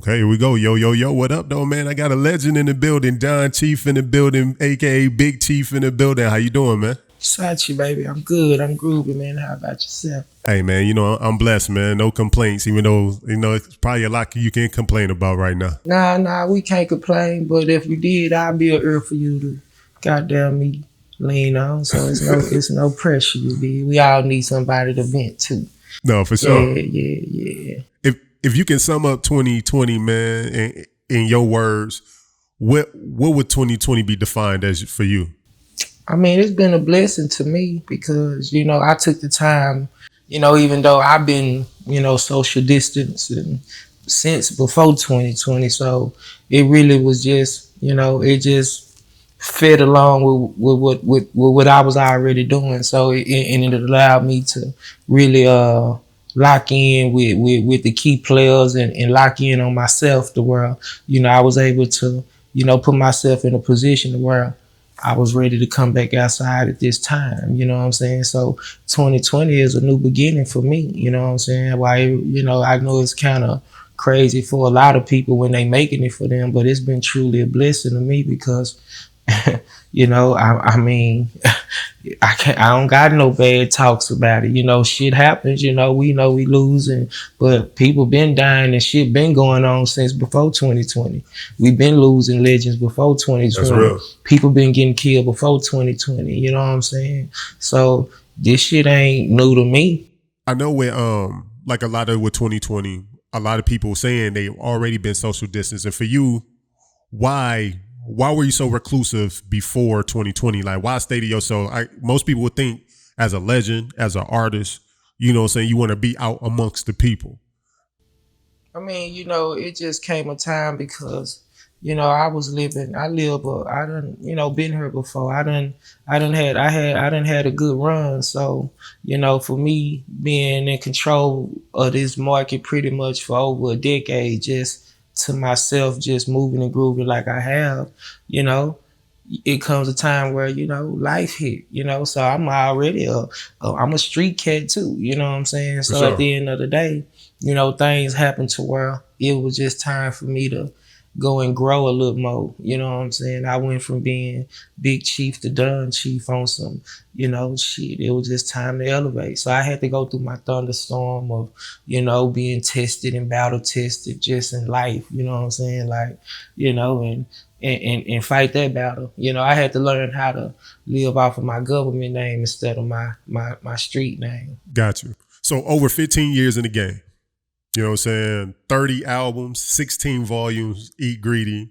Okay, here we go. Yo, yo, yo. What up, though, man? I got a legend in the building. Don Chief in the building, a.k.a. Big Chief in the building. How you doing, man? Sachi, baby. I'm good. I'm groovy, man. How about yourself? Hey, man, you know, I'm blessed, man. No complaints, even though, you know, it's probably a lot you can complain about right now. Nah, we can't complain. But if you did, I'll be an ear for you to goddamn me lean on. So it's no pressure, you be. We all need somebody to vent to. No, for sure. Yeah. If you can sum up 2020, man, in your words, what would 2020 be defined as for you? I mean, it's been a blessing to me because, you know, I took the time, you know, even though I've been, you know, social distancing since before 2020. So it really was just, you know, it just fed along with what I was already doing. So it allowed me to really lock in with the key players and lock in on myself to where, you know, I was able to, you know, put myself in a position where I was ready to come back outside at this time, you know what I'm saying? So 2020 is a new beginning for me, you know what I'm saying? Why, you know, I know it's kind of crazy for a lot of people when they making it for them, but it's been truly a blessing to me because, you know, I mean, I don't got no bad talks about it. You know, shit happens, you know we losing, but people been dying and shit been going on since before 2020. We've been losing legends before 2020. That's real. People been getting killed before 2020, you know what I'm saying? So this shit ain't new to me. I know with like a lot of with 2020, a lot of people saying they've already been social distancing. For you, why were you so reclusive before 2020? Like, why stay to yourself? Most people would think as a legend, as an artist, you know what I'm saying, you want to be out amongst the people. I mean, you know, it just came a time because, you know, I done, you know, been here before. I done had a good run. So, you know, for me being in control of this market pretty much for over a decade, just to myself, just moving and grooving like I have, you know, it comes a time where, you know, life hit, you know, so I'm already I'm a street cat too, you know what I'm saying? So sure. At the end of the day, you know, things happen to where it was just time for me to go and grow a little more, you know what I'm saying? I went from being Big Chief to Done Chief on some, you know, shit. It was just time to elevate. So I had to go through my thunderstorm of, you know, being tested and battle tested just in life, you know what I'm saying? Like, you know, and fight that battle. You know, I had to learn how to live off of my government name instead of my street name. Got you. So over 15 years in the game. You know what I'm saying? 30 albums, 16 volumes, Eat Greedy.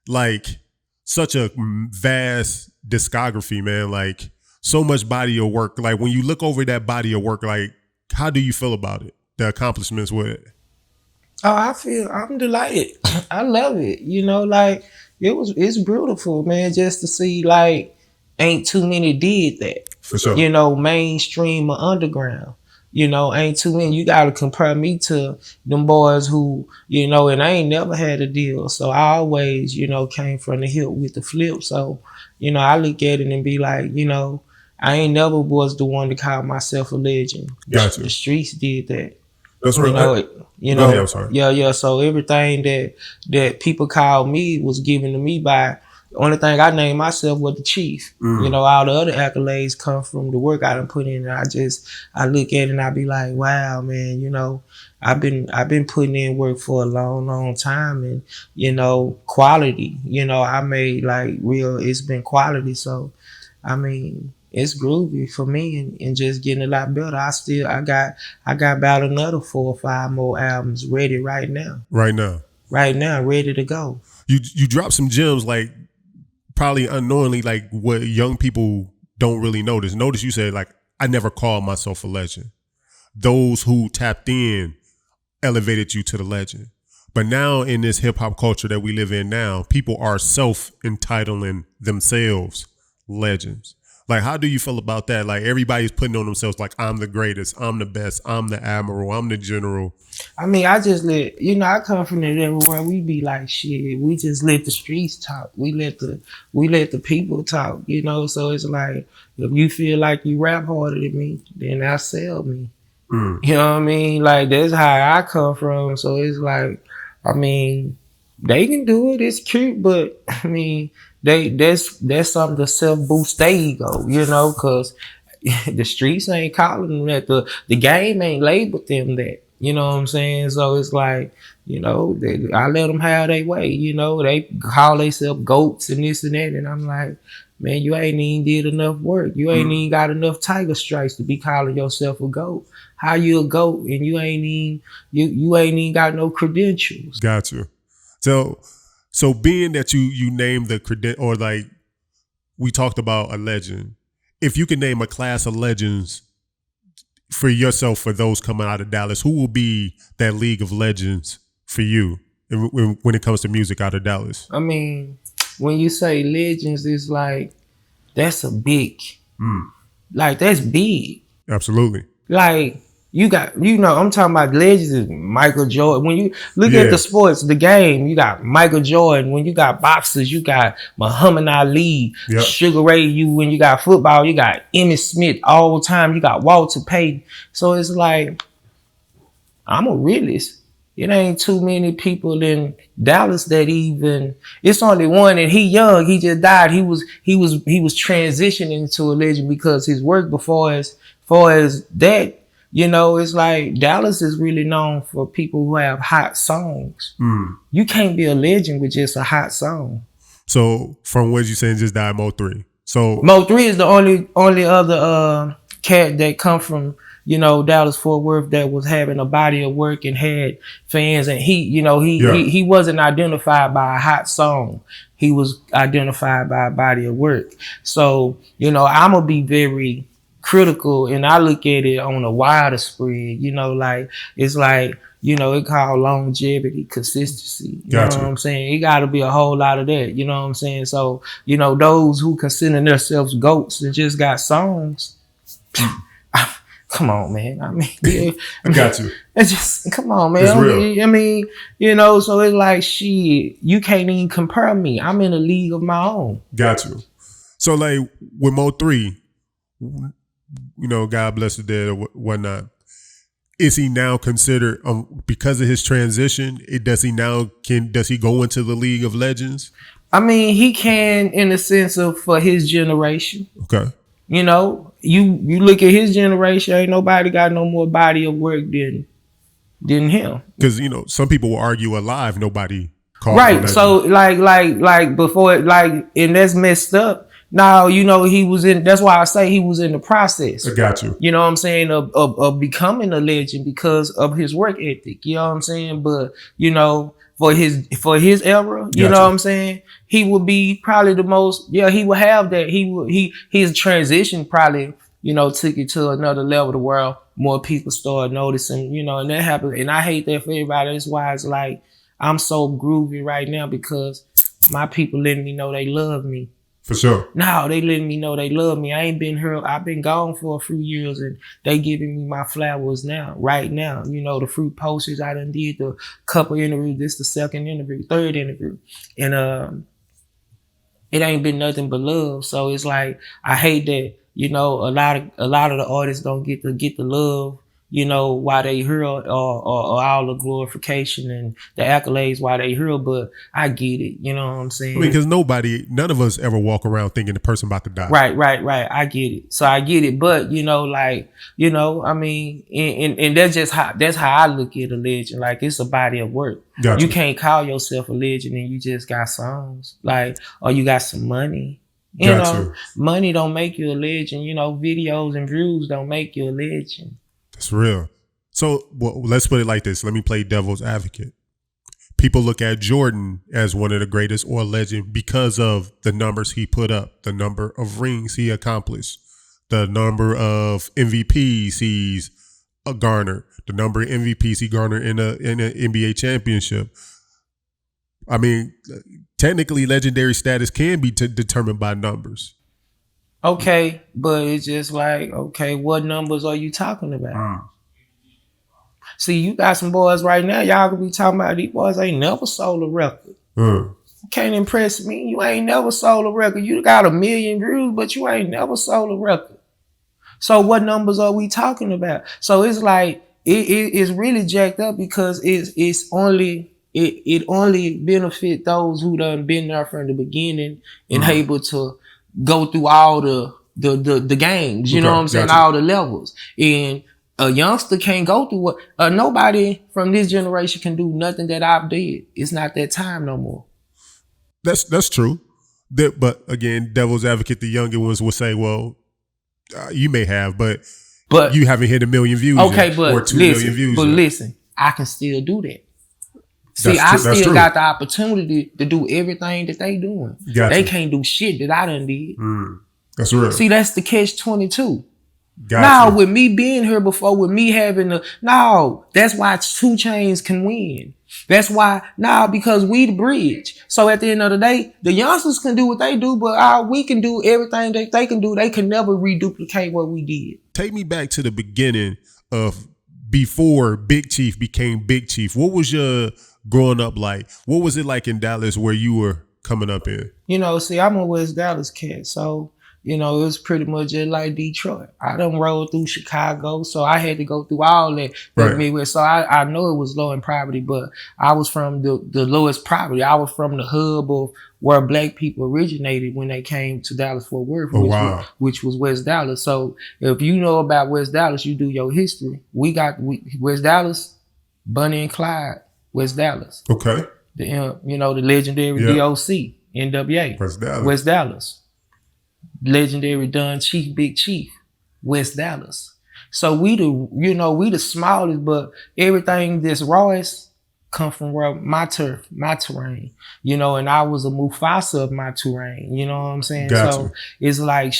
Like, such a vast discography, man. Like, so much body of work. Like, when you look over that body of work, like, how do you feel about it? The accomplishments with it? Oh, I'm delighted. I love it. You know, like, it's beautiful, man, just to see, like, ain't too many did that. For sure. You know, mainstream or underground. You know, ain't too many. You got to compare me to them boys who, you know, and I ain't never had a deal. So I always, you know, came from the hip with the flip. So, you know, I look at it and be like, you know, I ain't never was the one to call myself a legend. Gotcha. The streets did that. That's right. You know, ahead, I'm sorry. Yeah. So everything that people called me was given to me by. The only thing I named myself was the Chief. You know, all the other accolades come from the work I done put in. And I look at it and I be like, wow, man, you know, I've been putting in work for a long time, and, you know, quality, you know, I made like it's been quality. So, I mean, it's groovy for me and just getting a lot better. I got about another 4 or 5 more albums ready right now. Right now, ready to go. You dropped some gems, like, probably unknowingly, like, what young people don't really notice. Notice you said, like, I never called myself a legend. Those who tapped in elevated you to the legend. But now in this hip hop culture that we live in now, people are self-entitling themselves legends. Like, how do you feel about that? Like, everybody's putting on themselves like, I'm the greatest, I'm the best, I'm the admiral, I'm the general. I mean, I just let, you know, I come from that era where we be like, shit, we just let the streets talk. We let the people talk, you know? So it's like, if you feel like you rap harder than me, then that sell me. You know what I mean? Like, that's how I come from. So it's like, I mean, they can do it. It's cute, but I mean, that's something to self boost their ego, you know, because the streets ain't calling them that. The game ain't labeled them that. You know what I'm saying? So it's like, you know, I let them have their way. You know, they call themselves goats and this and that, and I'm like, man, you ain't even did enough work. You ain't even got enough tiger stripes to be calling yourself a goat. How you a goat and you ain't even got no credentials? Got you. So being that you named the credential, or like we talked about a legend, if you can name a class of legends for yourself, for those coming out of Dallas, who will be that league of legends for you when it comes to music out of Dallas? I mean, when you say legends, it's like, that's a big, like that's big. Absolutely. Like, you got, you know, I'm talking about legends is Michael Jordan. When you look at the sports, the game, you got Michael Jordan. When you got boxers, you got Muhammad Ali, Sugar Ray. When you got football, you got Emmitt Smith all the time. You got Walter Payton. So it's like, I'm a realist. It ain't too many people in Dallas that even, it's only one, and he young, he just died. He was transitioning to a legend because his work before as that, you know, it's like Dallas is really known for people who have hot songs. You can't be a legend with just a hot song. So from what you saying, just died MO3. So MO3 is the only other cat that come from, you know, Dallas Fort Worth that was having a body of work and had fans, and he wasn't identified by a hot song. He was identified by a body of work. So, you know, I'm gonna be very critical, and I look at it on a wider spread, you know, like, it's like, you know, it called longevity, consistency. You know what I'm saying? It got to be a whole lot of that. You know what I'm saying? So, you know, those who consider themselves goats and just got songs, come on, man. I mean, yeah, I got you. It's just, come on, man. It's real. I mean, you know, so it's like, shit, you can't even compare me. I'm in a league of my own. Got you. So, like, with Mo3, you know, God bless the dead or whatnot, is he now considered, because of his transition, does he go into the League of Legends? I mean, he can, in the sense of, for his generation. Okay. You know, you look at his generation, ain't nobody got no more body of work than him. Because, you know, some people will argue alive, nobody called him. Right. So like before, like, and that's messed up. Now, you know, that's why I say he was in the process. I got you. You know what I'm saying? Of becoming a legend because of his work ethic. You know what I'm saying? But, you know, for his era, you know what I'm saying? He would be probably the most, he would have that. His transition probably, you know, took it to another level to where more people started noticing, you know, and that happened. And I hate that for everybody. That's why it's like, I'm so groovy right now because my people letting me know they love me. For sure. Now they letting me know they love me. I ain't been here. I've been gone for a few years, and they giving me my flowers now, right now. You know, the fruit posters I done did, the couple interviews. This the second interview, third interview, and it ain't been nothing but love. So it's like, I hate that, you know, a lot of the artists don't get the love, you know, while they hear or all the glorification and the accolades while they hear, but I get it, you know what I'm saying? I mean, because none of us ever walk around thinking the person about to die. Right. I get it. So I get it, but, you know, like, you know, I mean, and that's how I look at a legend. Like, it's a body of work. Gotcha. You can't call yourself a legend and you just got songs, like, or you got some money. You know, money don't make you a legend. You know, videos and views don't make you a legend. That's real. So, well, let's put it like this. Let me play devil's advocate. People look at Jordan as one of the greatest or legend because of the numbers he put up, the number of rings he accomplished, the number of MVPs he's garnered, the number of MVPs he garnered in an NBA championship. I mean, technically, legendary status can be determined by numbers. Okay, but it's just like, okay, what numbers are you talking about? See, you got some boys right now, y'all could be talking about these boys ain't never sold a record. You can't impress me. You ain't never sold a record. You got 1 million views, but you ain't never sold a record. So what numbers are we talking about? So it's like, it's really jacked up because it's it only benefit those who done been there from the beginning and able to go through all the games, you know what I'm saying, all the levels. And a youngster can't go through what nobody from this generation can do nothing that I've did. It's not that time no more. That's true. But again, devil's advocate, the younger ones will say, well, you may have, but you haven't hit 1 million views okay, yet, but or 2 million views But yet. listen, I can still do that. See, I still got the opportunity to do everything that they doing. They can't do shit that I done did. That's real. See, that's the catch-22. Now, with me being here before, with me having that's why 2 Chainz can win. That's why because we the bridge. So at the end of the day, the youngsters can do what they do, but we can do everything that they can do. They can never reduplicate what we did. Take me back to the beginning of before Big Chief became Big Chief. What was your growing up like? What was it like in Dallas where you were coming up in? See, I'm a West Dallas kid, so it was pretty much just like Detroit. I done rolled through Chicago, so I had to go through all that. Midwest. So I know it was low in poverty, but I was from the lowest poverty. I was from the hub of where black people originated when they came to Dallas-Fort Worth, which was West Dallas. So if you know about West Dallas, you do your history. We got West Dallas, Bunny and Clyde, West Dallas. Okay. The legendary DOC, NWA, West Dallas. Legendary Don Chief, Big Chief, West Dallas. So we the smallest, but everything that's rawest come from where my turf, my terrain, and I was a Mufasa of my terrain, you know what I'm saying? Gotcha. So it's like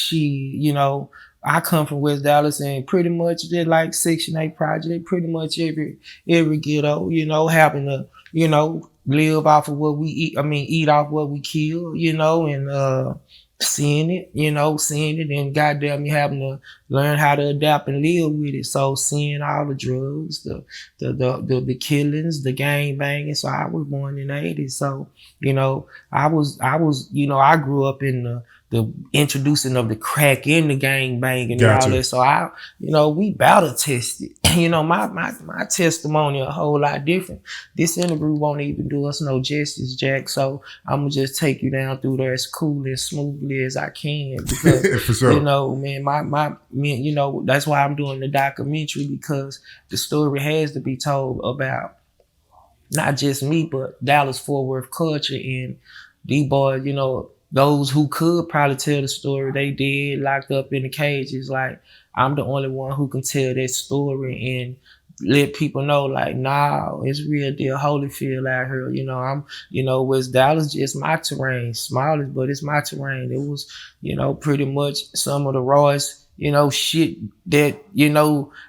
I come from West Dallas and pretty much did like Section 8 project, pretty much every ghetto, having to, live off of what we eat off what we kill, and seeing it, and goddamn me having to learn how to adapt and live with it. So seeing all the drugs, the killings, the gang banging. So I was born in the 80s. So, I grew up in the introducing of the crack in the gang banging and all that. So we battle tested. My testimony a whole lot different. This interview won't even do us no justice, Jack. So I'm gonna just take you down through there as cool and smoothly as I can because for sure. that's why I'm doing the documentary, because the story has to be told about not just me, but Dallas-Fort Worth culture and these boys, those who could probably tell the story, they did, locked up in the cages. Like, I'm the only one who can tell that story and let people know, like, nah, it's real deal Holyfield out here. I'm, West Dallas just my terrain, smallest, but it's my terrain. It was, pretty much some of the rawest, shit that,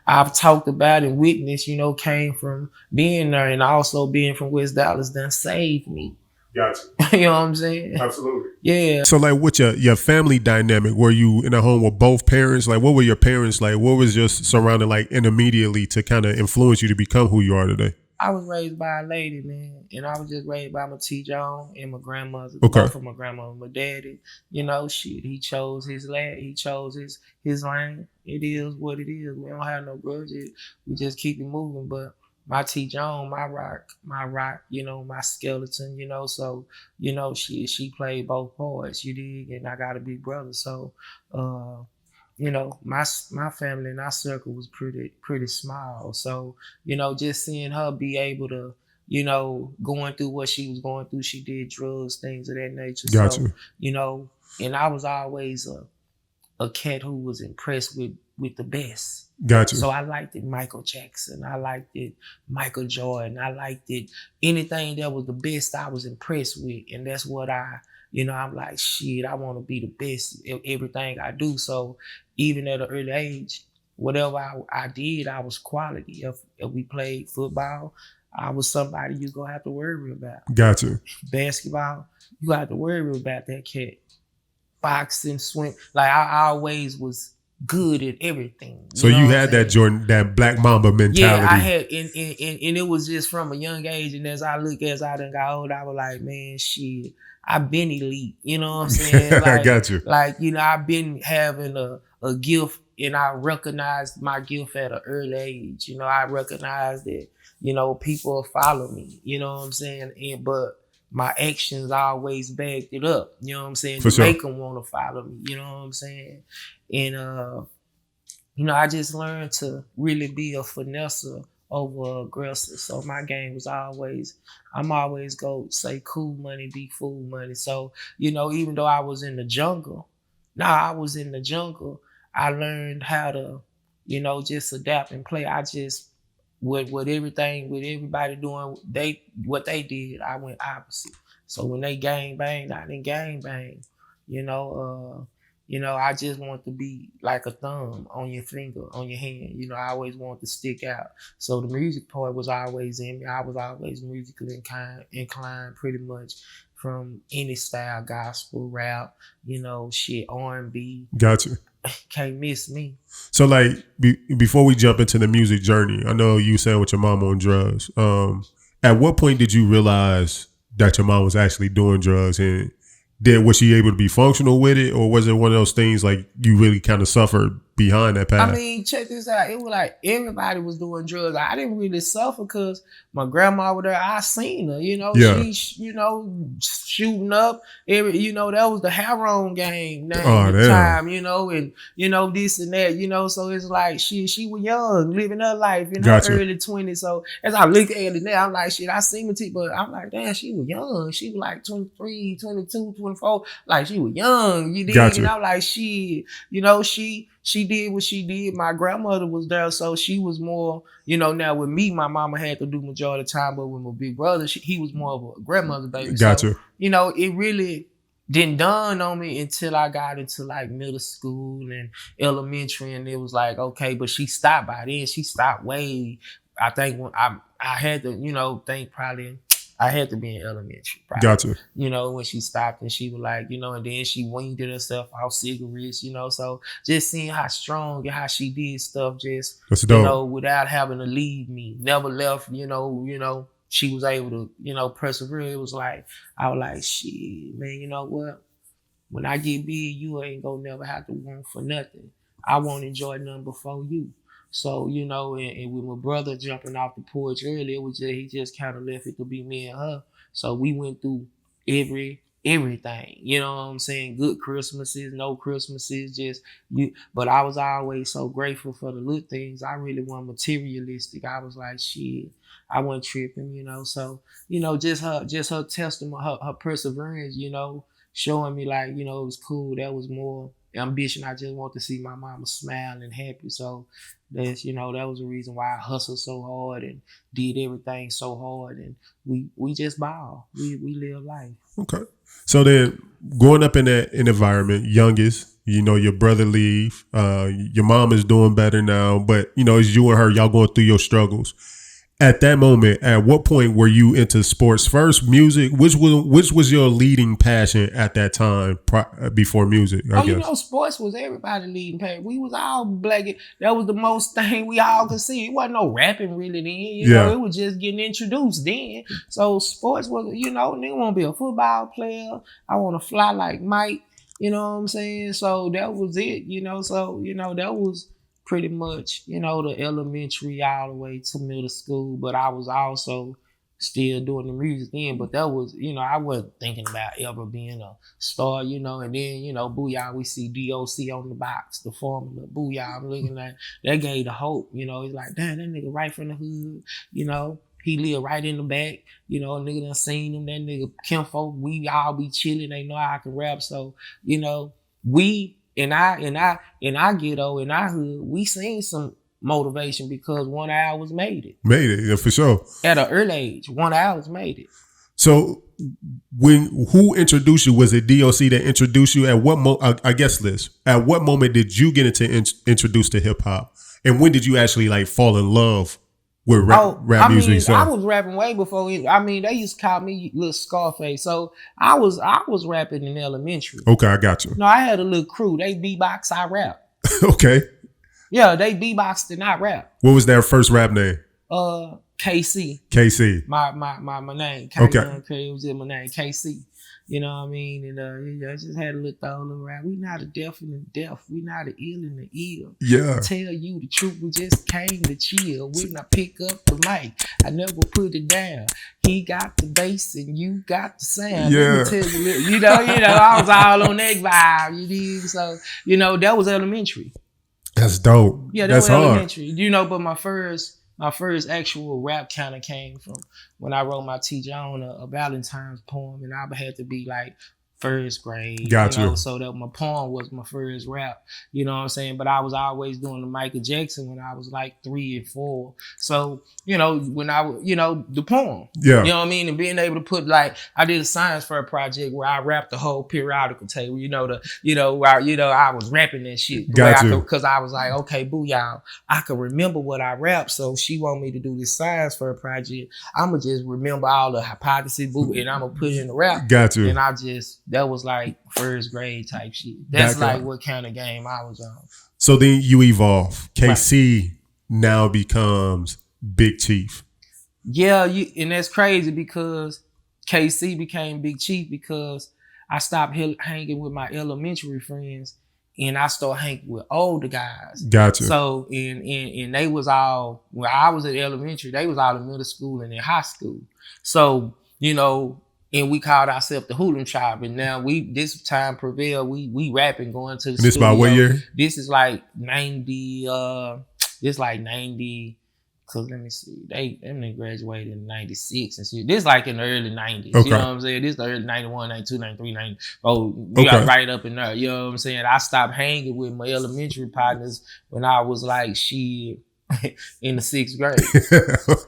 I've talked about and witnessed, came from being there, and also being from West Dallas done saved me. Gotcha. You know what I'm saying? Absolutely. Yeah. So like, what's your family dynamic? Were you in a home with both parents? Like, what were your parents like? What was your surrounding like intermediately to kind of influence you to become who you are today? I was raised by a lady, man, and I was just raised by my T. John and my grandmother. Okay. Both of my grandmother, my daddy. He chose his lane. He chose his lane. It is what it is. We don't have no grudges. We just keep it moving. But my T. John, my rock, my skeleton, so, she played both parts, you dig? And I got a big brother. So, my family and our circle was pretty small. So, just seeing her be able to, going through what she was going through, she did drugs, things of that nature. Gotcha. So, and I was always a cat who was impressed with the best. Gotcha. So I liked it Michael Jackson. I liked it Michael Jordan. I liked it anything that was the best I was impressed with. And that's what I'm like, shit, I want to be the best at everything I do. So even at an early age, whatever I did, I was quality. If we played football, I was somebody you gonna have to worry about. Gotcha. Basketball, you have to worry about that cat. Boxing, swim, like I always was good at everything. So you had that Jordan, that Black Mamba mentality. Yeah, I had, and it was just from a young age. And as I done got old, I was like, man, shit, I've been elite. You know what I'm saying? Like, I got you. Like, I've been having a gift, and I recognized my gift at an early age. You know, I recognized that, you know, people follow me, you know what I'm saying? But my actions always backed it up, you know what I'm saying? For To sure. make them want to follow me, you know what I'm saying? And, you know, I just learned to really be a finesser over aggressor. So my game was always, I'm always go say cool money, be fool money. So, you know, even though I was in the jungle, I was in the jungle, I learned how to, you know, just adapt and play. I just, with everything, with everybody doing what they did, I went opposite. So when they gang banged, I didn't gang bang. You know, I just want to be like a thumb on your finger, on your hand. You know, I always want to stick out. So the music part was always in me. I was always musically inclined pretty much from any style, gospel, rap, you know, shit, R&B. Gotcha. Can't miss me. So like before we jump into the music journey, I know you saying with your mom on drugs. At what point did you realize that your mom was actually doing drugs, and was she able to be functional with it, or was it one of those things like you really kind of suffered behind that path? I mean, check this out. It was like everybody was doing drugs. I didn't really suffer because my grandma was there. I seen her, you know, she, you know, shooting up. You know, that was the heroin game at the time, you know, and, you know, this and that, you know, so it's like she was young, living her life in her early 20s. So as I look at it now, I'm like, shit, I seen her, but I'm like, damn, she was young. She was like 23, 22, 24. Like, she was young, you did. And I'm like, shit, you know, she did what she did. My grandmother was there, so she was more, you know, now with me, my mama had to do majority of the time, but with my big brother, he was more of a grandmother baby. So, you know, it really didn't dawn on me until I got into like middle school and elementary, and it was like, okay, but she stopped by then. She stopped way, I think when I had to, you know, think probably I had to be in elementary. Probably. You know, when she stopped and she was like, you know, and then she weaned herself off cigarettes, you know. So just seeing how strong and how she did stuff just, you know, without having to leave me. Never left, you know, she was able to, you know, persevere. It was like, I was like, shit, man, you know what? When I get big, you ain't gonna never have to want for nothing. I won't enjoy nothing before you. So, you know, and with my brother jumping off the porch earlier, it was just, he just kind of left it to be me and her. So we went through everything, you know what I'm saying? Good Christmases, no Christmases, just you. But I was always so grateful for the little things. I really wasn't materialistic. I was like, shit, I wasn't tripping, you know. So, you know, just her testimony, her perseverance, you know, showing me like, you know, it was cool. That was more ambition. I just want to see my mama smile and happy. So that's, you know, that was the reason why I hustled so hard and did everything so hard, and we just ball. We live life. Okay. So then growing up in that environment, youngest, you know, your brother leave, your mom is doing better now, but you know, it's you and her, y'all going through your struggles. At that moment, at what point were you into sports first, music? Which was your leading passion at that time before music? I guess. You know, sports was everybody leading passion. We was all black. That was the most thing we all could see. It wasn't no rapping really then. You know, it was just getting introduced then. So sports was, you know, nigga want to be a football player. I want to fly like Mike. You know what I'm saying? So that was it. You know, so you know that was pretty much, you know, the elementary all the way to middle school. But I was also still doing the music then. But that was, you know, I wasn't thinking about ever being a star, you know. And then, you know, Booyah, we see DOC on the box, the formula. Booyah, I'm looking at that gave the hope, you know. It's like, damn, that nigga right from the hood, you know. He live right in the back, you know. A nigga done seen him. That nigga Kimfolk, we all be chilling. They know I can rap. So, you know, we in our ghetto, in our hood, we seen some motivation because 1 hour was made it. Yeah, for sure. At an early age, 1 hour was made it. So who introduced you? Was it DOC that introduced you? At what I guess this. At what moment did you get into introduced to hip hop? And when did you actually like fall in love with rap music? So I was rapping way before. They used to call me Little Scarface. So I was rapping in elementary. Okay, I got you. No, I had a little crew. They beatbox, I rap. Okay. Yeah, they beatboxed and I rap. What was their first rap name? KC. KC. My name. Okay. It was in my name, KC. You know what I mean? And I just had a little throw around. We not a deaf in the deaf. We not a ill in the ill. Yeah. Tell you the truth, we just came to chill. When I pick up the mic, I never put it down. He got the bass and you got the sound. Yeah. Let me tell you, you know, I was all on that vibe. You dig? So, that was elementary. That's dope. Yeah, that was elementary. But my first actual rap kind of came from when I wrote my teacher on a Valentine's poem, and I had to be like first grade. Gotcha. So that my poem was my first rap. You know what I'm saying? But I was always doing the Michael Jackson when I was like 3 and 4. So, when I was, the poem. Yeah. You know what I mean? And being able to put I did a science fair project where I rapped the whole periodical table, where I was rapping that shit. Gotcha. Because I was like, okay, boo y'all, I can remember what I rap. So she want me to do this science fair project. I'ma just remember all the hypothesis, boo, and I'ma put it in the rap. Gotcha. And that was like first grade type shit. That's like what kind of game I was on. So then you evolve. KC now becomes Big Chief. Yeah, and that's crazy because KC became Big Chief because I stopped hanging with my elementary friends and I started hanging with older guys. Gotcha. So and they was all, when I was at elementary, they was all in middle school and in high school. So, and we called ourselves the Hoodlum Tribe. And now this time prevail, we rapping, going to the studio. This about what year? This is like 90, cause let me see, they graduated in 96 and shit. This like in the early 90s. Okay. You know what I'm saying? This the early 91, 92, 93, 94. We got right up in there. You know what I'm saying? I stopped hanging with my elementary partners when I was like in the 6th grade.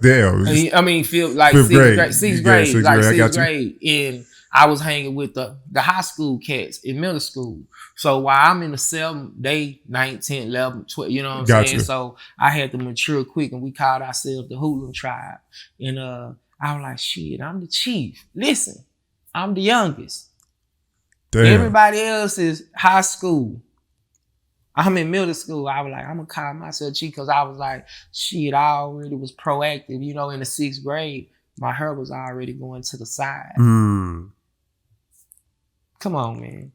Damn. I mean, feel like sixth grade. Sixth grade. And I was hanging with the high school cats in middle school. So while I'm in the 7th, they 9, 10, 11, 12, you know what I'm saying? So I had to mature quick, and we called ourselves the Hoodlum Tribe. And I was like, shit, I'm the chief. Listen, I'm the youngest. Damn. Everybody else is high school. I'm in middle school. I was like, I'm gonna call myself chief because I was like, shit, I already was proactive. In the 6th grade, my hair was already going to the side. Come on, man.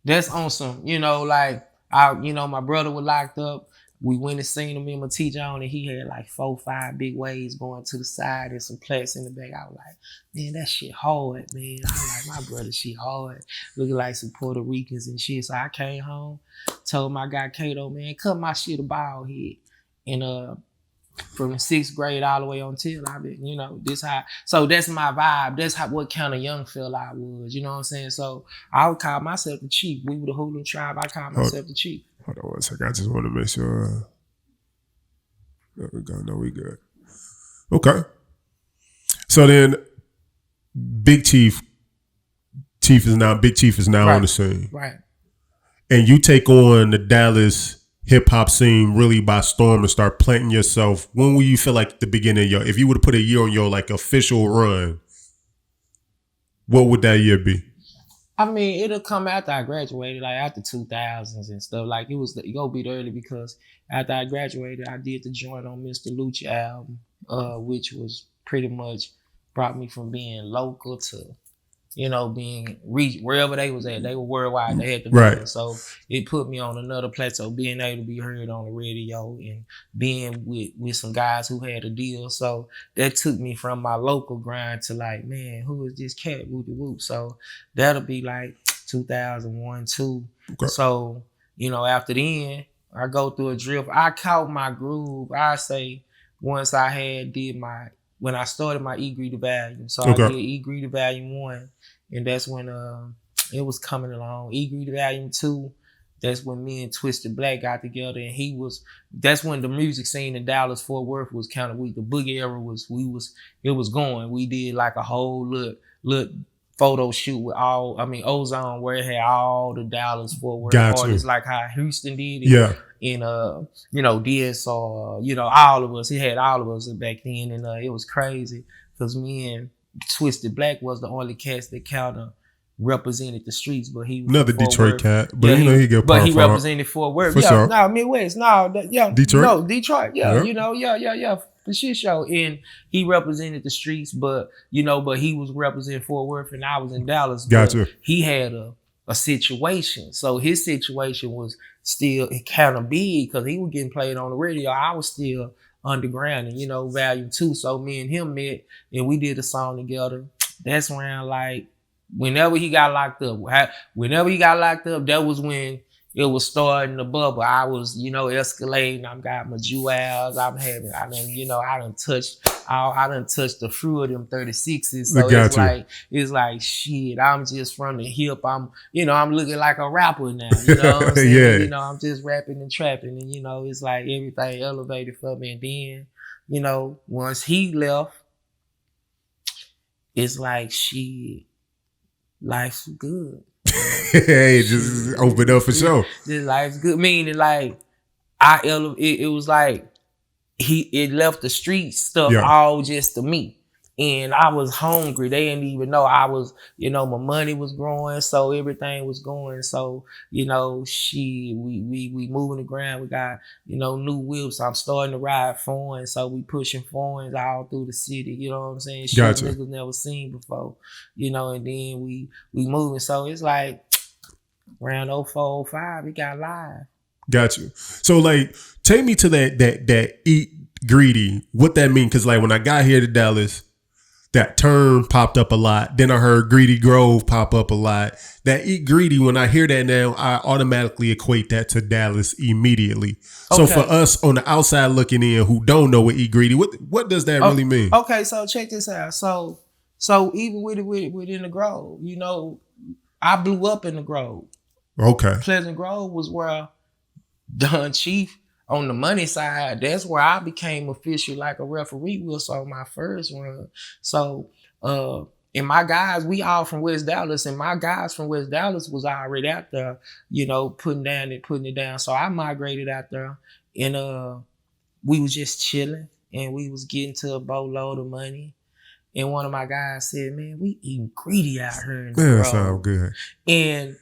That's on some, my brother was locked up. We went and seen him in my teacher on, and he had like 4, 5 big waves going to the side and some plaits in the back. I was like, man, that shit hard, man. I was like, my brother, shit hard. Looking like some Puerto Ricans and shit. So I came home, told my guy Kato, man, cut my shit a bald head. And from the 6th grade all the way until I've been, so that's my vibe. That's what kind of young fella I was, you know what I'm saying? So I would call myself the chief. We were the Hoodlum Tribe. I called myself the chief. Hold on 1 second. I just want to make sure. There we go. No, we good. Okay. So then, Big Chief is now right on the scene. Right. And you take on the Dallas hip hop scene really by storm and start planting yourself. When will you feel like the beginning of if you were to put a year on your like official run, what would that year be? I mean, it'll come after I graduated, like after 2000s and stuff. Like it go be early because after I graduated, I did the joint on Mr. Lucci album, which was pretty much brought me from being local to, being wherever they was at. They were worldwide. They had the right. So it put me on another plateau, being able to be heard on the radio and being with some guys who had a deal. So that took me from my local grind to like, man, who is this cat? Whoop de whoop. So that'll be like 2001, 2. Okay. So, after then, I go through a drift. I caught my groove. I say once I when I started my E Greeter Volume. So okay. I did E Greeter Volume 1. And that's when it was coming along. E Greeter Volume 2, that's when me and Twisted Black got together, and that's when the music scene in Dallas, Fort Worth was kind of weak. The Boogie era it was going. We did like a whole look photo shoot with Ozone, where it had all the Dallas, Fort Worth artists, like how Houston did it. Yeah. And DSR, all of us. He had all of us back then, and it was crazy because me and Twisted Black was the only cats that kind of represented the streets, but he was another Detroit cat, but he get but he represented Fort Worth. For sure. No, Midwest, Detroit. Detroit. Yeah. for shit show. And he represented the streets, but he was representing Fort Worth and I was in Dallas. Gotcha. But he had a situation. So his situation was still kind of big because he was getting played on the radio. I was still underground and volume 2. So me and him met and we did a song together. That's around like whenever he got locked up. That was when it was starting to bubble. I was, escalating. I've got my jewels. I done touched the fruit of them 36s. So it's like shit. I'm just from the hip. I'm looking like a rapper now. You know what I'm saying? Yeah. I'm just rapping and trapping, and it's like everything elevated for me. And then, once he left, it's like shit. Life's good. Hey, just open up for sure. This life's good. Meaning like it was like it left the street stuff all just to me. And I was hungry. They didn't even know I was, my money was growing, so everything was going. So, we moving the ground. We got, new whips. I'm starting to ride foreigns, so we pushing foreigns all through the city. You know what I'm saying? Shit Gotcha. niggas never seen before. And then we moving. So it's like around 04, 05, it got live. Got you. So like, take me to that eat greedy. What that mean? Because like when I got here to Dallas, that term popped up a lot. Then I heard Greedy Grove pop up a lot. That eat greedy, when I hear that now, I automatically equate that to Dallas immediately. So for us on the outside looking in who don't know what eat greedy, what does that really mean? Okay, so check this out. So even within the Grove, I blew up in the Grove. Okay. Pleasant Grove was where Don Chief, on the money side, that's where I became official like a referee was on my first run. So, and my guys, we all from West Dallas, and my guys from West Dallas was already out there, putting it down. So I migrated out there, and we was just chilling, and we was getting to a boatload of money. And one of my guys said, "Man, we eating greedy out here in the Man, that road." sounds good. And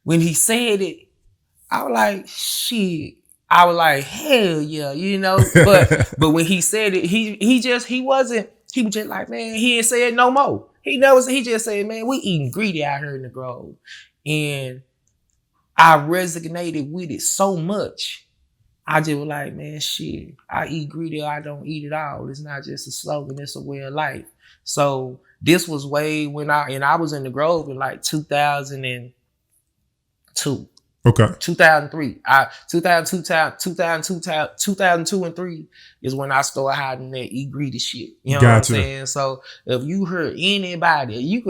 when he said it, I was like, shit. I was like, hell yeah, But when he said it, he was just like, man, he ain't say it no more. He just said, man, we eating greedy out here in the Grove. And I resonated with it so much. I just was like, man, shit, I eat greedy or I don't eat it all. It's not just a slogan, it's a way of life. So this was way when I was in the Grove in like 2002. Okay. 2003. 2002 and 3 is when I started hiding that eat greedy shit. You know what I'm saying? So if you heard anybody,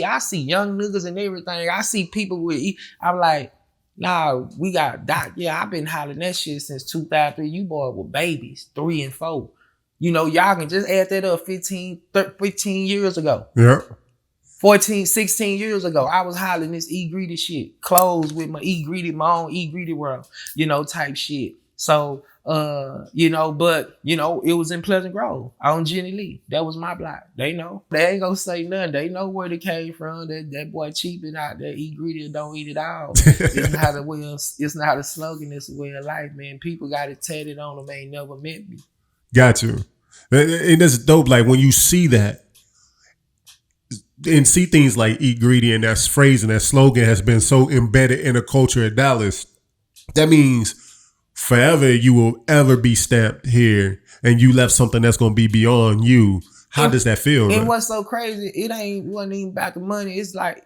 I see young niggas and everything. I see people with I'm like, nah, we got Doc. Yeah, I've been hollering that shit since 2003. You boy with babies, 3 and 4. Y'all can just add that up 15 years ago. Yeah. 14, 16 years ago, I was hollering this eat greedy shit. Clothes with my own eat greedy world, type shit. So, but, it was in Pleasant Grove on Jenny Lee. That was my block. They know. They ain't gonna say nothing. They know where it came from. That boy cheaping out there, eat greedy and don't eat it all. It's not a slogan, it's a way of life, man. People got it tatted on them, ain't never met me. Got you. And that's dope. Like when you see that, and see things like eat greedy and that phrase and that slogan has been so embedded in the culture of Dallas, that means forever you will ever be stamped here and you left something that's going to be beyond you. How does that feel? And what's so crazy, it wasn't even about the money. It's like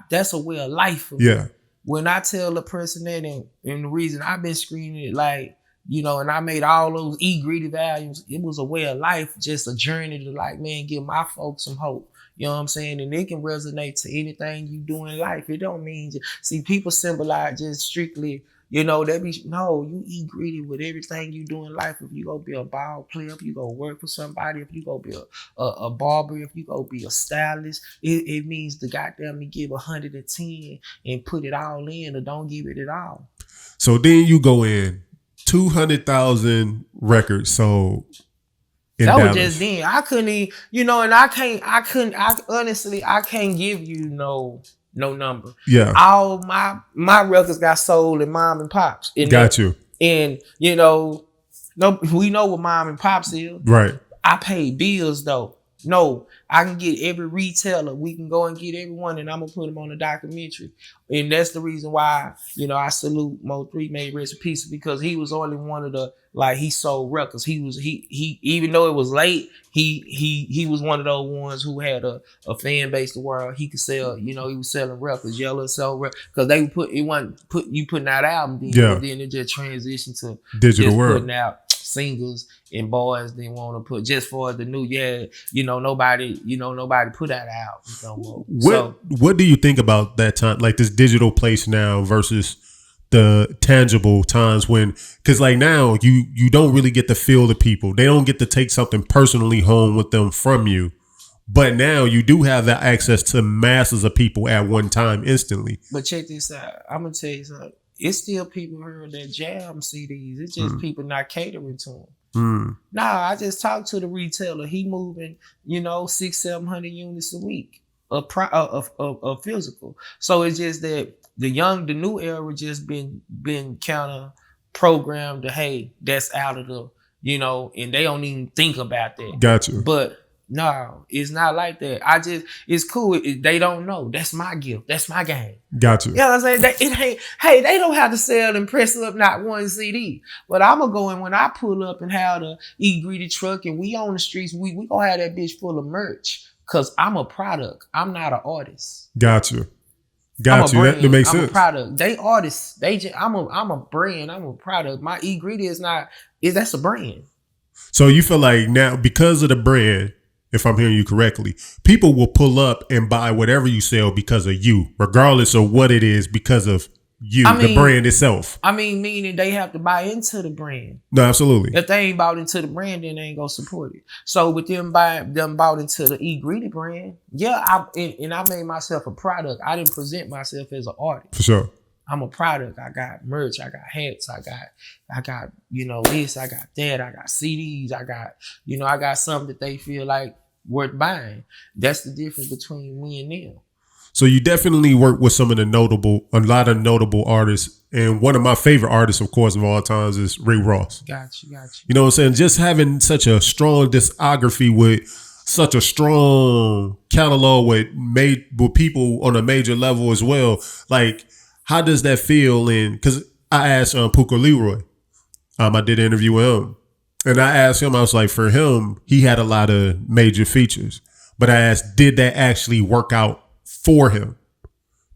that's a way of life for me. When I tell a person that and the reason I've been screaming it like, and I made all those eat greedy values, it was a way of life, just a journey to like, man, give my folks some hope. You know what I'm saying? And it can resonate to anything you do in life. It don't mean see, people symbolize just strictly, you eat greedy with everything you do in life. If you go be a ball player, if you go work for somebody, if you go be a barber, if you go be a stylist, it means the goddamn you give 110 and put it all in or don't give it at all. So then you go in 200,000 records sold. That was just then. I couldn't even, and I can't give you no number. Yeah. All my records got sold in mom and pops. Got you. And, No, we know what mom and pops is. Right. I pay bills though. No, I can get every retailer. We can go and get everyone, and I'm gonna put them on a documentary. And that's the reason why, I salute MO3 made rest in peace, because he was only one of the, like, he sold records. He even though it was late, he was one of those ones who had a fan base the world. He could sell, he was selling records. Yellow sold records because they putting out albums, but then it just transitioned to digital just world, putting out singles, and boys didn't want to put just for the new nobody put out albums no more. What do you think about that time, like this digital place now versus the tangible times when, because like now you don't really get to feel the people, they don't get to take something personally home with them from you, but now you do have that access to masses of people at one time instantly. But check this out, I'm gonna tell you something. It's still people hearing that jam CDs. It's just people not catering to them. Nah, I just talked to the retailer. He moving, 600-700 units a week of physical. So it's just that the new era just been kind of programmed to, hey, that's out of the, and they don't even think about that. Gotcha. But no, it's not like that. It's cool. They don't know. That's my gift. That's my game. Gotcha. You know what I'm saying? They don't have to sell and press up not one CD. But I'm going to go in when I pull up and have the E-Greedy truck and we on the streets, we going to have that bitch full of merch. Because I'm a product. I'm not an artist. Gotcha. That makes sense. I'm a product. They artists. I'm a brand. I'm a product. My E-Greedy that's a brand. So you feel like now, because of the brand, if I'm hearing you correctly, people will pull up and buy whatever you sell because of you, regardless of what it is, because of you, the brand itself. Meaning they have to buy into the brand. No, absolutely. If they ain't bought into the brand, then they ain't gonna support it. So with them bought into the E-Greedy brand, I made myself a product. I didn't present myself as an artist. For sure. I'm a product. I got merch. I got hats. I got this. I got that. I got CDs. I got something that they feel like worth buying. That's the difference between me and them. So you definitely work with a lot of notable artists. And one of my favorite artists, of course, of all times is Rick Ross. Got you. You know what I'm saying? Just having such a strong discography with such a strong catalog with people on a major level as well. Like, how does that feel? And because I asked Puka Leroy, I did an interview with him, and I asked him, I was like, for him, he had a lot of major features, but I asked, did that actually work out for him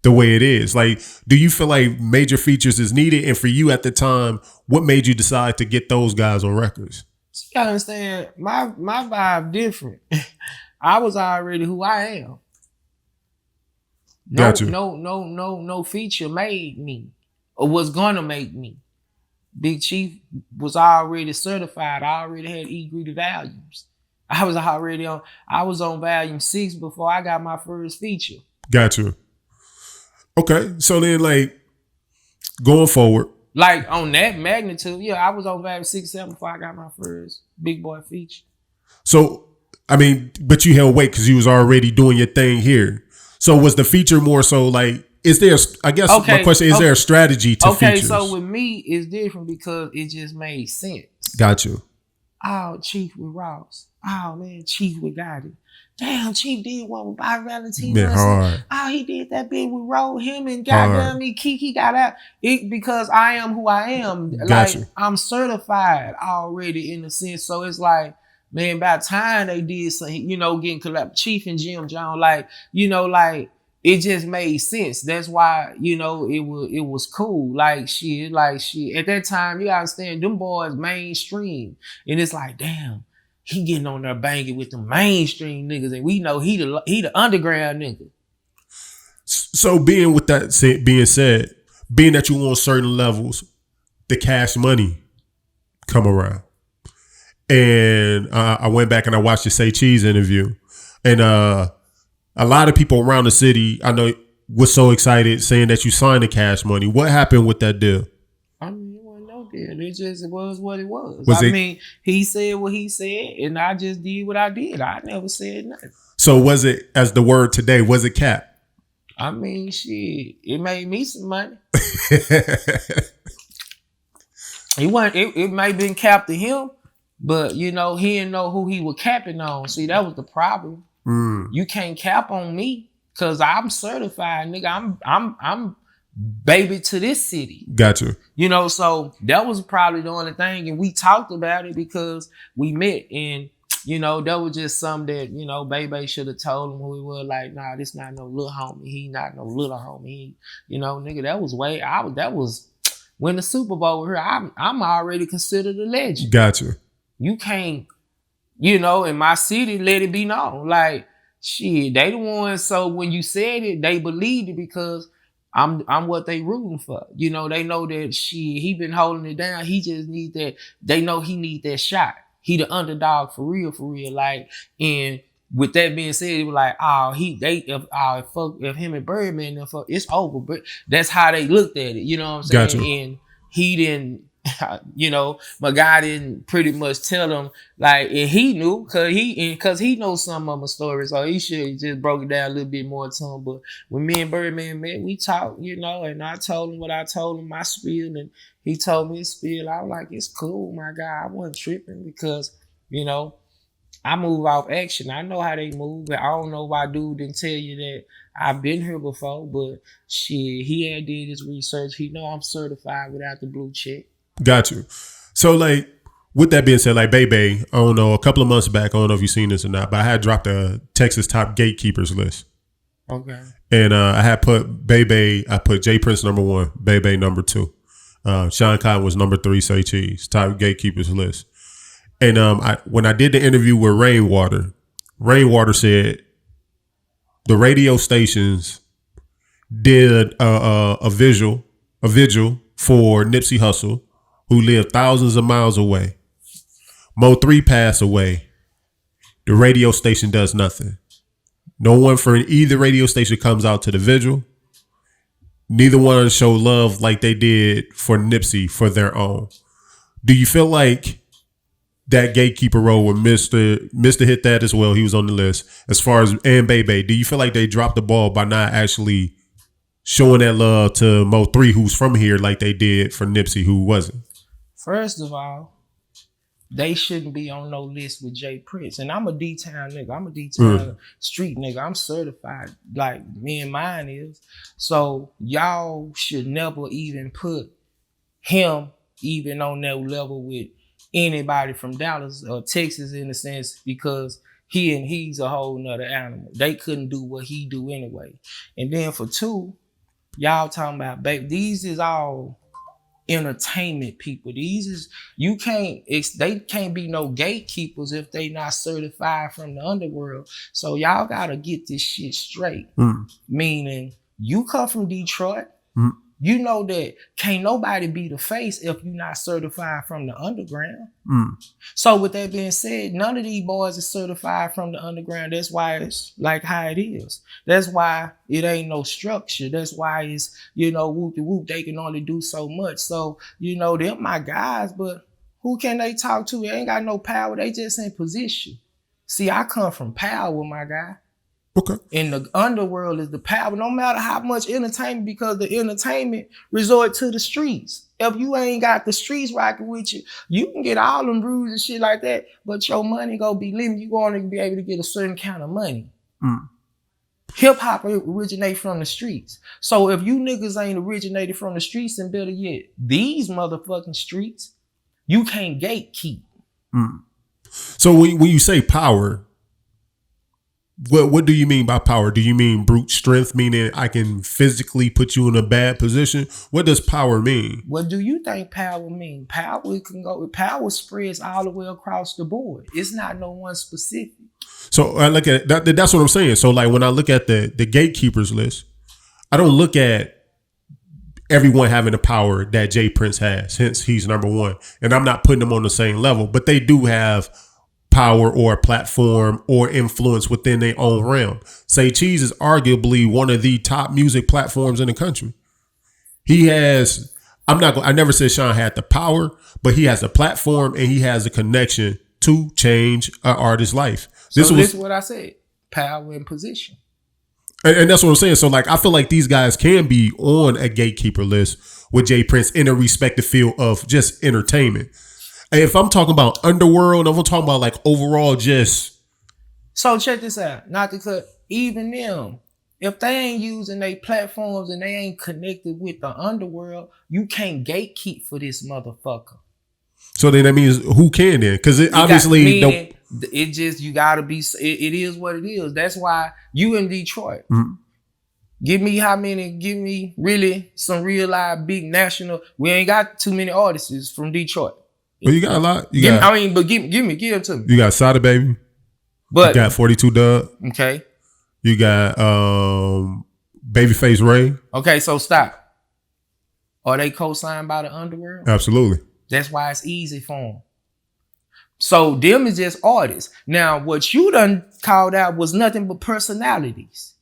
the way it is? Like, do you feel like major features is needed? And for you at the time, what made you decide to get those guys on records? You understand, my vibe different. I was already who I am. No feature made me or was gonna make me. Big Chief was already certified. I already had E-Greedy volumes. I was on volume 6 before I got my first feature. Gotcha. Okay. So then, like, going forward, like on that magnitude, I was on volume 6, 7 before I got my first big boy feature. So, but you held weight because you was already doing your thing here. So was the feature more so like, is there, I guess my question, is there a strategy to features? So with me, it's different because it just made sense. Got you. Oh, Chief with Ross. Oh, man, Chief with Cudi. Damn, Chief did one with Bobby Valentine. Hard. Oh, he did that bit with him and goddamn me, Kiki got out. Because I am who I am. Gotcha. Like, I'm certified already in a sense. So it's like, man, by the time they did something, getting collab, Chief and Jim Jones, it just made sense. That's why, it was cool. Like shit. At that time, you understand, them boys mainstream. And it's like, damn, he getting on there banging with the mainstream niggas. And we know he the underground nigga. So being said, being that you on certain levels, the Cash Money come around. And I went back and I watched the Say Cheese interview. And a lot of people around the city, I know, was so excited saying that you signed the Cash Money. What happened with that deal? It wasn't no deal. It was what it was. He said what he said, and I just did what I did. I never said nothing. So was it, as the word today, was it cap? Shit, it made me some money. He wasn't. It might have been capped to him, but you know he didn't know who he was capping on. See, that was the problem. You can't cap on me because I'm certified, nigga. I'm baby to this city. Gotcha. You know, so that was probably the only thing, and we talked about it because we met, and you know that was just something that you know Baby should have told him who he was. Like, nah, this not no little homie. He not no little homie. He, you know, nigga, that was that was when the Super Bowl was here. I'm already considered a legend. Gotcha. You can't, you know, in my city, let it be known. Like, shit, they the ones. So when you said it, they believed it because I'm what they rooting for. You know, they know that he been holding it down. He just need that. They know he need that shot. He the underdog for real. Like, and with that being said, it was like, if him and Birdman, it's over. But that's how they looked at it. You know what I'm saying? Gotcha. And he didn't. You know, my guy didn't pretty much tell him like, and he knew because he knows some of my stories, so he should just broke it down a little bit more to him. But when me and Birdman met, we talked, you know, and I told him what I told him, my spiel, and he told me his spiel. I was like, it's cool, my guy. I wasn't tripping because, you know, I move off action. I know how they move, but I don't know why dude didn't tell you that I've been here before. But shit, he had did his research. He know I'm certified without the blue check. Got you. So, like, with that being said, like, Bebe, I don't know, a couple of months back, I don't know if you've seen this or not, but I had dropped a Texas top gatekeepers list. Okay. And I had put Bebe, I put J Prince number 1, Bebe number 2. Sean Cotton was number 3, Say Cheese, top gatekeepers list. And when I did the interview with Rainwater said the radio stations did a vigil for Nipsey Hussle, who lived thousands of miles away. MO3 passed away. The radio station does nothing. No one from either radio station comes out to the vigil. Neither one show love like they did for Nipsey for their own. Do you feel like that gatekeeper role with Mr. hit that as well? He was on the list. As far as and Bebe, do you feel like they dropped the ball by not actually showing that love to Mo3, who's from here, like they did for Nipsey, who wasn't? First of all, they shouldn't be on no list with J Prince. And I'm a D-Town nigga. I'm a D-Town street nigga. I'm certified like me and mine is. So y'all should never even put him even on that level with anybody from Dallas or Texas in a sense, because he's a whole nother animal. They couldn't do what he do anyway. And then for 2, y'all talking about, baby, these is all entertainment people. They can't be no gatekeepers if they not certified from the underworld. So y'all gotta get this shit straight. Meaning you come from Detroit, you know that can't nobody be the face if you're not certified from the underground. So with that being said, none of these boys are certified from the underground. That's why it's like how it is. That's why it ain't no structure. That's why it's, you know, whoop de whoop, they can only do so much. So, you know, they're my guys, but who can they talk to? They ain't got no power. They just in position. See, I come from power, my guy. Okay. And the underworld is the power, no matter how much entertainment, because the entertainment resort to the streets. If you ain't got the streets rocking with you, you can get all them brews and shit like that, but your money gonna be limited. You gonna be able to get a certain kind of money. Hip hop originate from the streets. So if you niggas ain't originated from the streets, and better yet, these motherfucking streets, you can't gatekeep. So when you say power, what do you mean by power? Do you mean brute strength, meaning I can physically put you in a bad position? What does power mean? What do you think power mean? Power spreads all the way across the board. It's not no one specific. So I look at that. That's what I'm saying. So like when I look at the gatekeepers list, I don't look at everyone having the power that J Prince has. Hence, he's number 1, and I'm not putting them on the same level, but they do have power or platform or influence within their own realm. Say Cheese is arguably one of the top music platforms in the country. He has, I never said Sean had the power, but he has a platform and he has a connection to change an artist's life. This is what I said, power and position. And that's what I'm saying. So like, I feel like these guys can be on a gatekeeper list with Jay Prince in a respective field of just entertainment. And if I'm talking about underworld, if I'm talking about like overall just. So check this out. Not to cut, even them, if they ain't using their platforms and they ain't connected with the underworld, you can't gatekeep for this motherfucker. So then that means who can then? Because it obviously it just, you gotta be, it is what it is. That's why you in Detroit. Mm-hmm. Give me really some real live big national. We ain't got too many artists from Detroit. Well, you got a lot. Give it to me. You got Sada Baby. But you got 42 Dub. Okay. You got Babyface Ray. Okay, so stop. Are they co-signed by the underworld? Absolutely. That's why it's easy for them. So them is just artists. Now, what you done called out was nothing but personalities.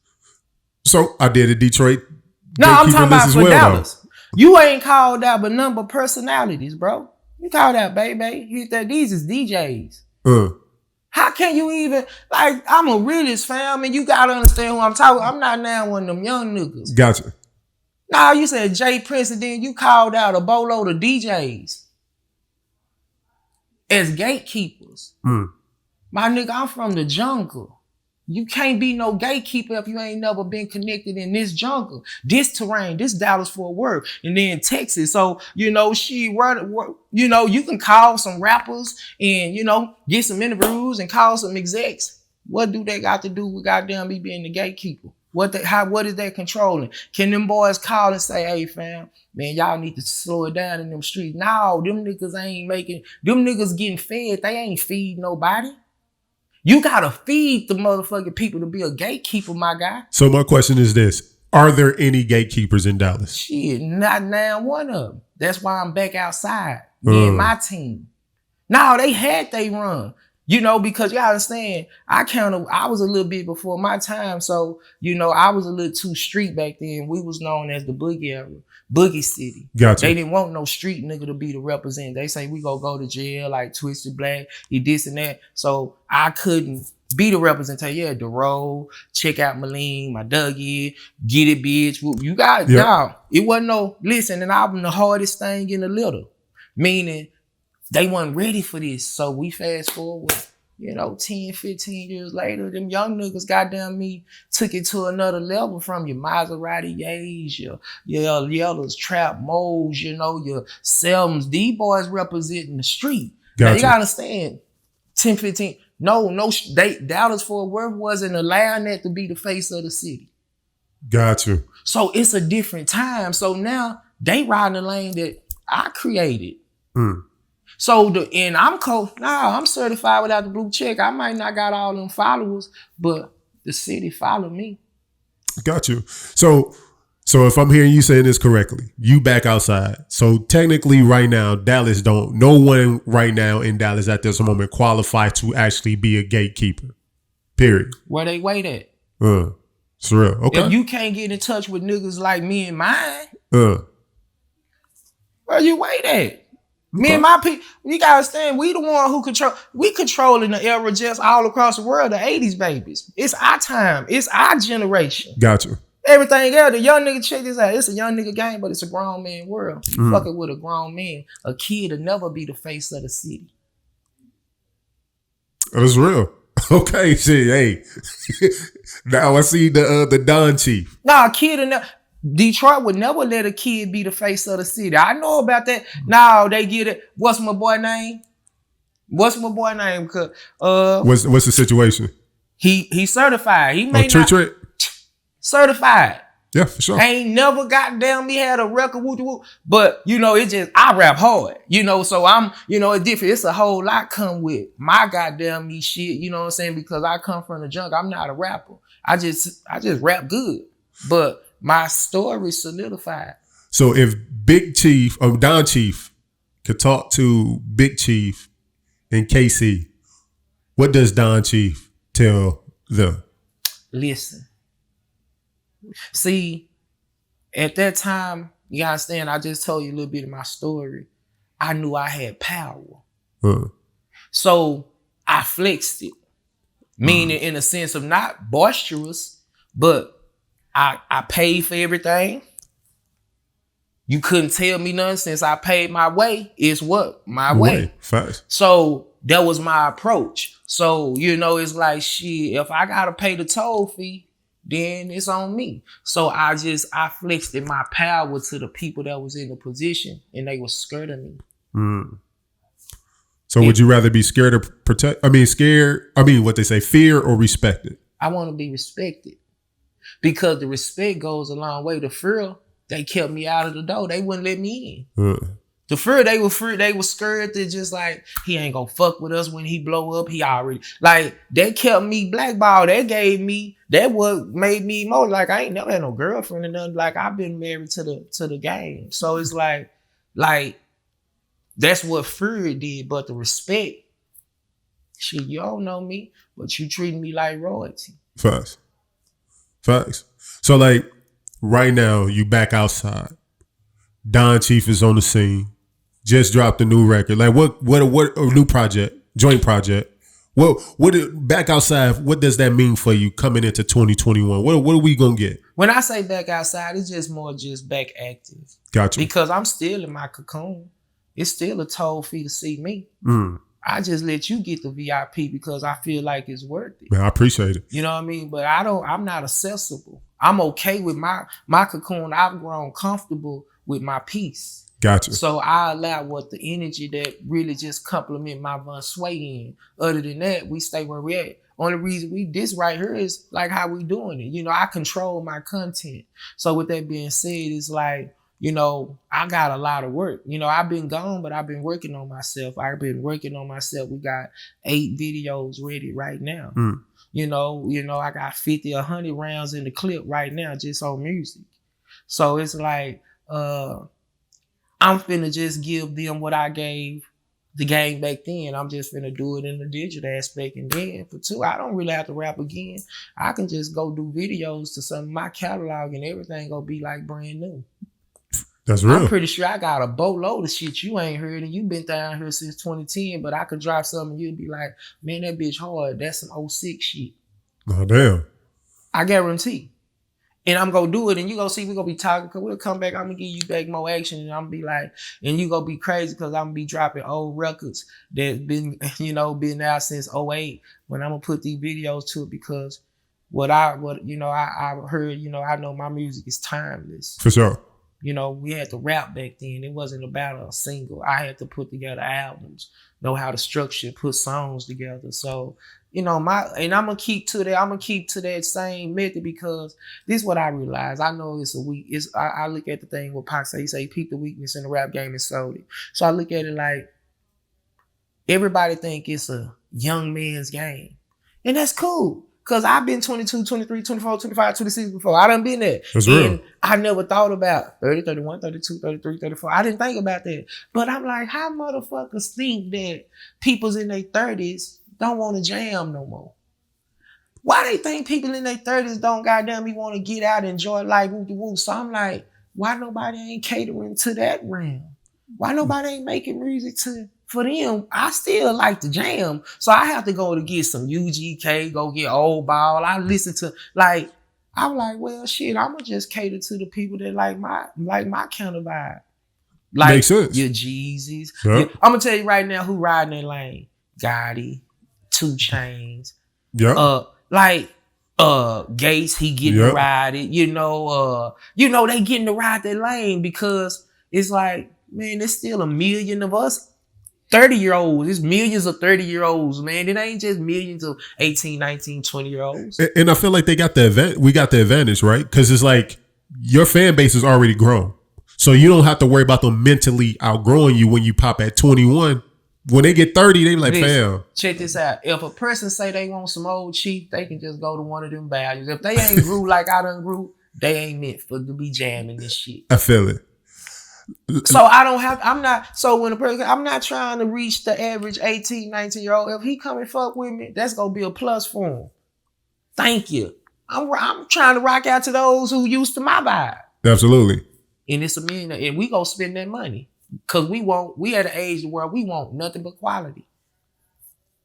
So I did a Detroit. No, I'm talking about for Dallas. Though. You ain't called out but number personalities, bro. You called out baby. These is DJs. How can you even, like, I'm a realist, fam, and you gotta understand who I'm talking. I'm not now one of them young niggas. Gotcha. Nah, you said Jay Prince, and then you called out a boatload of DJs as gatekeepers. My nigga, I'm from the jungle. You can't be no gatekeeper if you ain't never been connected in this jungle, this terrain, this Dallas Fort Worth, and then Texas. So, you can call some rappers and, get some interviews and call some execs. What do they got to do with goddamn me being the gatekeeper? What is that controlling? Can them boys call and say, hey fam, man, y'all need to slow it down in them streets? No, them niggas getting fed. They ain't feed nobody. You gotta feed the motherfucking people to be a gatekeeper, my guy. So my question is this. Are there any gatekeepers in Dallas? Shit, not now one of them. That's why I'm back outside. Me and my team. No, they had they run. Because you understand, I was a little bit before my time. So, I was a little too street back then. We was known as the Boogie era. Boogie City. Gotcha. They didn't want no street nigga to be the representative. They say we go to jail like Twisted Black, he this and that. So I couldn't be the representative. Yeah, the roll, check out Malene, my Dougie, get it, bitch. You got it. Yep. No, it wasn't no, listen, and I'm the hardest thing in the litter. Meaning they weren't ready for this. So we fast forward, 10, 15 years later, them young niggas goddamn me took it to another level from your Maserati Yays, your Yellows, Trap Moles, your Selms. These boys representing the street. Gotcha. Now you gotta understand, 10, 15, Dallas Fort Worth wasn't allowing that to be the face of the city. Gotcha. So it's a different time. So now they riding the lane that I created. So I'm certified without the blue check. I might not got all them followers, but the city follow me. Got you. So if I'm hearing you saying this correctly, you back outside. So technically right now, no one right now in Dallas at this moment qualify to actually be a gatekeeper. Period. Where they wait at? It's real. Okay. If you can't get in touch with niggas like me and mine, where you wait at? Me and my people, you gotta understand, we the one who controlling the era just all across the world, the 80s babies. It's our time. It's our generation. Gotcha. Everything else, the young nigga, check this out. It's a young nigga game, but it's a grown man world. You fucking with a grown man. A kid will never be the face of the city. That's real. Okay, shit, hey. Now I see the Don Chief. Nah, a kid will never. Detroit would never let a kid be the face of the city. I know about that. Now they get it. What's my boy name? Because what's the situation? He certified. He may not certified. Yeah, for sure. Ain't never goddamn me had a record woo. But it just I rap hard. So I'm it's different. It's a whole lot come with my goddamn me shit. You know what I'm saying? Because I come from the junk. I'm not a rapper. I just rap good. But my story solidified. So if Big Chief or Don Chief could talk to Big Chief in KC, what does Don Chief tell them? Listen. See, at that time, you understand, I just told you a little bit of my story. I knew I had power. So I flexed it. Meaning in a sense of not boisterous, but I paid for everything. You couldn't tell me nothing since I paid my way. It's what? My way. Facts. So that was my approach. So, it's like, shit, if I gotta pay the toll fee, then it's on me. So I flexed in my power to the people that was in the position, and they were scared of me. So would you rather be scared or what they say, fear or respected? I want to be respected, because the respect goes a long way. The fear, they kept me out of the door. They wouldn't let me in. The fear, they were scared to just like, he ain't gonna fuck with us when he blow up. He already, like, they kept me blackballed. That what made me more like, I ain't never had no girlfriend or nothing. Like, I've been married to the game. So it's like that's what fear did. But the respect, shit, you don't know me, but you treating me like royalty. Facts. So like right now, you back outside. Don Chief is on the scene. Just dropped a new record. Like what a new project, joint project. Back outside, what does that mean for you coming into 2021? What are we gonna get? When I say back outside, it's just more just back active. Gotcha. Because I'm still in my cocoon. It's still a toll fee to see me. I just let you get the VIP because I feel like it's worth it. Man, I appreciate it. You know what I mean? But I'm not accessible. I'm okay with my cocoon. I've grown comfortable with my peace. Gotcha. So I allow what the energy that really just complement my Von Sway in. Other than that, we stay where we at. Only reason this right here is like how we doing it. I control my content. So with that being said, it's like, I got a lot of work. I've been gone, but I've been working on myself. We got 8 videos ready right now. I got 50, 100 rounds in the clip right now just on music. So it's like, I'm finna just give them what I gave the game back then. I'm just finna do it in the digital aspect. And then for 2, I don't really have to rap again. I can just go do videos to some of my catalog and everything gonna be like brand new. That's real. I'm pretty sure I got a boatload of shit you ain't heard, and you been down here since 2010, but I could drop something and you'd be like, man, that bitch hard. That's some 06 shit. Oh, damn. I guarantee. And I'm gonna do it, and you gonna see we gonna be talking, because we'll come back, I'm gonna give you back more action, and I'm gonna be like, and you gonna be crazy because I'm gonna be dropping old records that been out since 08 when I'm gonna put these videos to it, because I heard, I know my music is timeless. For sure. We had to rap back then. It wasn't about a single. I had to put together albums, know how to structure, put songs together. So, and I'm gonna keep to that. I'm gonna keep to that same method, because this is what I realize. I know it's a weak. I look at the thing what Pac say. He say peep the weakness in the rap game and sold it. So I look at it like everybody think it's a young man's game, and that's cool. Because I've been 22, 23, 24, 25, 26 before. I done been there. That's and real. I never thought about 30, 31, 32, 33, 34. I didn't think about that. But I'm like, how motherfuckers think that people's in their 30s don't want to jam no more? Why they think people in their 30s don't goddamn me want to get out and enjoy life, woo-de-woo? So I'm like, why nobody ain't catering to that realm? Why nobody ain't making music for them? I still like to jam. So I have to go to get some UGK, go get Old Ball. I listen to, I'm like, well, shit, I'm going to just cater to the people that like my kind of vibe. Like makes sense. Your Jeezys. Yep. I'm going to tell you right now who riding that lane. Gotti, 2 Chainz. Yep. Gates, he getting to ride it. They getting to ride that lane, because it's like, man, there's still a million of us 30-year-olds. There's millions of 30-year-olds, man. It ain't just millions of 18, 19, 20-year-olds. And I feel like we got the advantage, right? Because it's like your fan base is already grown. So you don't have to worry about them mentally outgrowing you when you pop at 21. When they get 30, they be like, fam. Check this out. If a person say they want some old cheap, they can just go to one of them values. If they ain't grew like I done grew, they ain't meant to be jamming this shit. I feel it. So I'm not trying to reach the average 18, 19-year-old. If he come and fuck with me, that's going to be a plus for him. Thank you. I'm trying to rock out to those who used to my vibe. Absolutely. And it's a million, and we going to spend that money. Because we at an age where we want nothing but quality.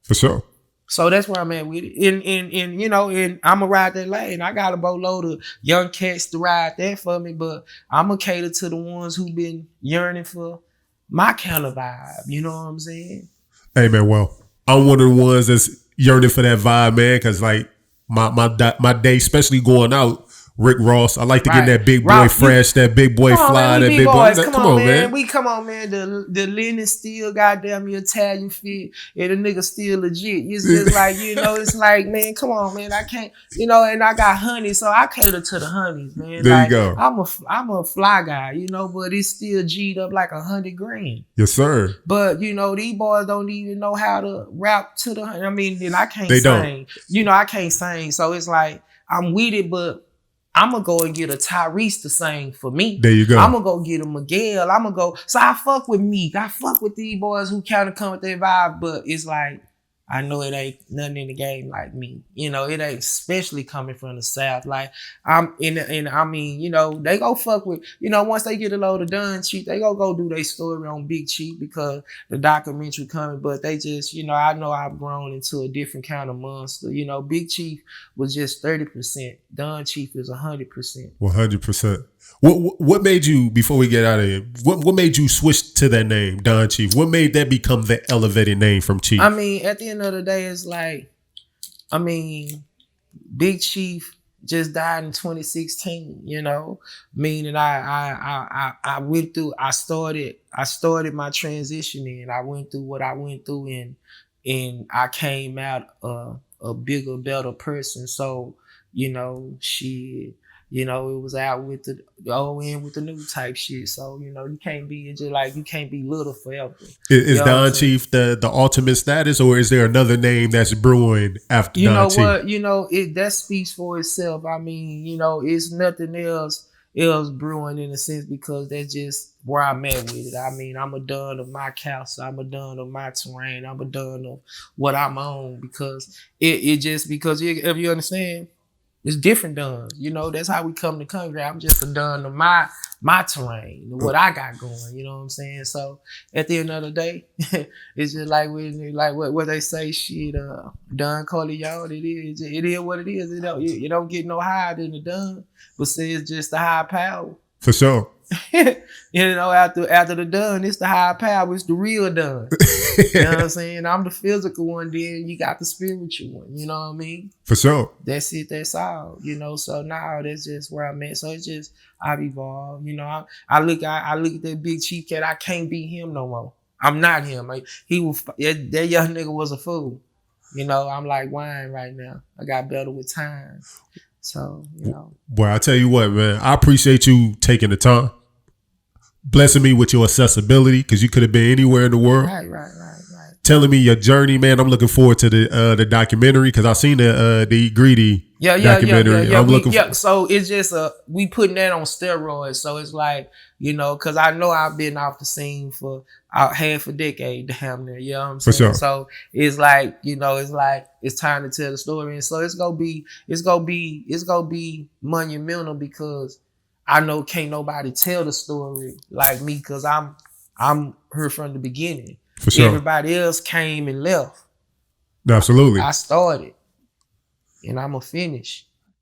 For sure. So that's where I'm at with it. And you know, and I'ma ride that lane. I got a boatload of young cats to ride that for me, but I'ma cater to the ones who been yearning for my kind of vibe. You know what I'm saying? Hey man, well, I'm one of the ones that's yearning for that vibe, man, because like my day, especially going out, Rick Ross, I like to get in that big boy Rock, fresh, that big boy fly, that big boy. Come on, man. We come on, man. The linen still goddamn your Italian fit, and the nigga still legit. It's just like, you know, it's like, man, come on, man. I can't, you know, and I got honey, so I cater to the honeys, man. There like, you go. I'm a fly guy, you know, but it's still G'd up like 100 grand. Yes, sir. But you know, these boys don't even know how to rap to the. I mean, then I can't they sing. Don't. You know, I can't sing, so it's like I'm with it, but I'm gonna go and get a Tyrese to sing for me. There you go. I'm gonna go get a Miguel. I'm gonna go. So I fuck with Meek. I fuck with these boys who kind of come with their vibe, but it's like, I know it ain't nothing in the game like me. You know, it ain't, especially coming from the South. Like, I'm in, and I mean, you know, they go fuck with, you know, once they get a load of Done Chief, they go do their story on Big Chief because the documentary coming. But they just, you know I've grown into a different kind of monster. You know, Big Chief was just 30%. Done Chief is 100%. 100%. What made you, before we get out of here, what made you switch to that name, Don Chief? What made that become the elevated name from Chief? I mean, at the end of the day, it's like, I mean, Big Chief just died in 2016, you know, meaning I went through, I started my transition and I went through what I went through and I came out a bigger, better person. So, you know, you know, it was out with the old end with the new type shit. So, you know, you can't be, it's just like, you can't be little forever. Is Don Chief the ultimate status, or is there another name that's brewing after Don Chief? You know what? You know, that speaks for itself. I mean, you know, it's nothing else brewing in a sense, because that's just where I'm at with it. I mean, I'm a done of my castle. I'm a done of my terrain. I'm a done of what I'm on, because it just, because if you understand, it's different Duns. You know, that's how we come to country. I'm just a Dun of my terrain, what I got going. You know what I'm saying? So at the end of the day, it's just like what they say, shit, Dun Corleone, it is what it is. You don't get no higher than the Dun, but say it's just the high power. For sure. You know, after the Dun, it's the high power, it's the real Dun. You know what I'm saying? I'm the physical one, then you got the spiritual one, you know what I mean? For sure. That's it, that's all, you know. So now that's just where I'm at. So it's just, I've evolved, you know. I look at that Big Chief cat, I can't be him no more. I'm not him. Like, that young nigga was a fool. You know, I'm like wine right now. I got better with time. So, you know. Boy, I tell you what, man, I appreciate you taking the time, blessing me with your accessibility, because you could have been anywhere in the world. Right. Telling me your journey, man. I'm looking forward to the documentary, because I've seen the Eat Greedy documentary. Yeah. So it's just we putting that on steroids. So it's like, you know, because I know I've been off the scene for half a decade, damn near. You know what I'm saying? For sure. So it's like, you know, it's time to tell the story, and so it's gonna be monumental, because I know can't nobody tell the story like me, because I'm here from the beginning. For sure. Everybody else came and left. Absolutely. I started, and I'm gonna finish.